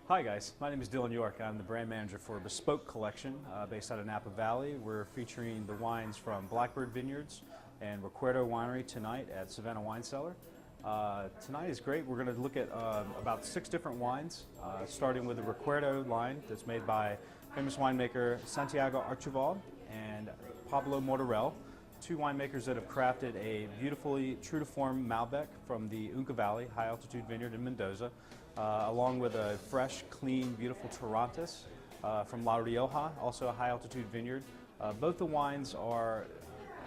Hi guys, my name is Dylan York. I'm the brand manager for Bespoke collection based out of Napa Valley. We're featuring the wines from Blackbird Vineyards and Recuerdo Winery tonight at Savannah Wine Cellar. Tonight is great. We're going to look at about 6 different wines, starting with the Recuerdo line that's made by famous winemaker Santiago Archival and Pablo Mortarel, 2 winemakers that have crafted a beautifully true to form Malbec from the Unca Valley high altitude vineyard in Mendoza, along with a fresh, clean, beautiful Torrontés from La Rioja, also a high altitude vineyard. Both the wines are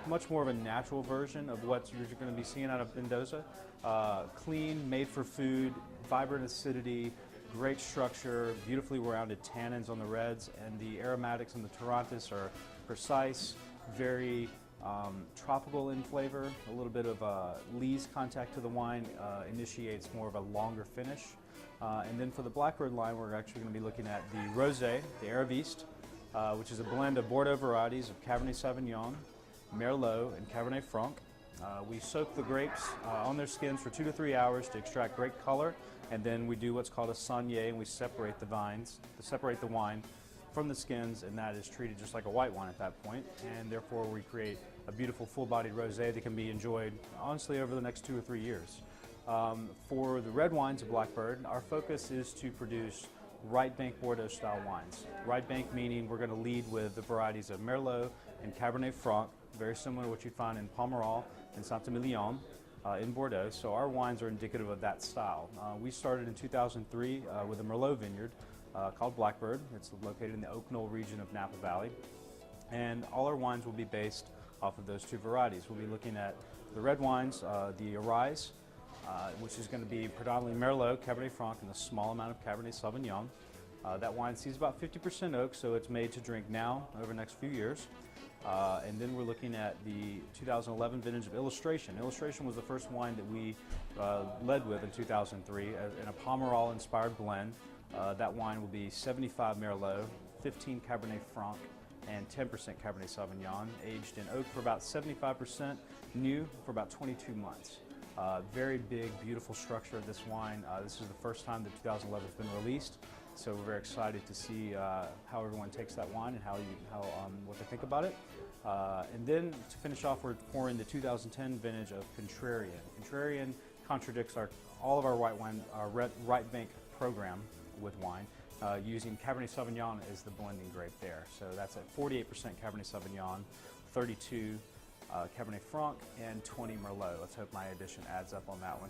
much more of a natural version of what you're going to be seeing out of Mendoza. Clean, made for food, vibrant acidity, great structure, beautifully rounded tannins on the reds, and the aromatics on the Torrontés are precise, very tropical in flavor. A little bit of lees contact to the wine initiates more of a longer finish. And then for the Blackbird line, we're actually going to be looking at the Rosé, the Aravistre, which is a blend of Bordeaux varieties of Cabernet Sauvignon, Merlot, and Cabernet Franc. We soak the grapes on their skins for 2 to 3 hours to extract great color, and then we do what's called a saignée, and we separate the wine from the skins, and that is treated just like a white wine at that point, and therefore we create a beautiful full-bodied rosé that can be enjoyed honestly over the next 2 or 3 years. For the red wines of Blackbird, our focus is to produce right bank Bordeaux style wines. Right bank meaning we're going to lead with the varieties of Merlot and Cabernet Franc, very similar to what you'd find in Pomerol and Saint-Emilion in Bordeaux. So our wines are indicative of that style. We started in 2003 with a Merlot vineyard called Blackbird. It's located in the Oak Knoll region of Napa Valley. And all our wines will be based off of those 2 varieties. We'll be looking at the red wines, the Arise, which is going to be predominantly Merlot, Cabernet Franc, and a small amount of Cabernet Sauvignon. That wine sees about 50% oak, so it's made to drink now over the next few years. And then we're looking at the 2011 vintage of Illustration. Illustration was the first wine that we led with in 2003 in a Pomerol-inspired blend. That wine will be 75 Merlot, 15 Cabernet Franc, and 10% Cabernet Sauvignon, aged in oak for about 75%, new for about 22 months. Very big, beautiful structure of this wine. This is the first time that 2011 has been released, so we're very excited to see how everyone takes that wine and what they think about it. And then to finish off, we're pouring the 2010 vintage of Contrarian. Contrarian contradicts all of our right bank program with wine, using Cabernet Sauvignon as the blending grape there. So that's at 48% Cabernet Sauvignon, 32 Cabernet Franc, and 20 Merlot. Let's hope my addition adds up on that one.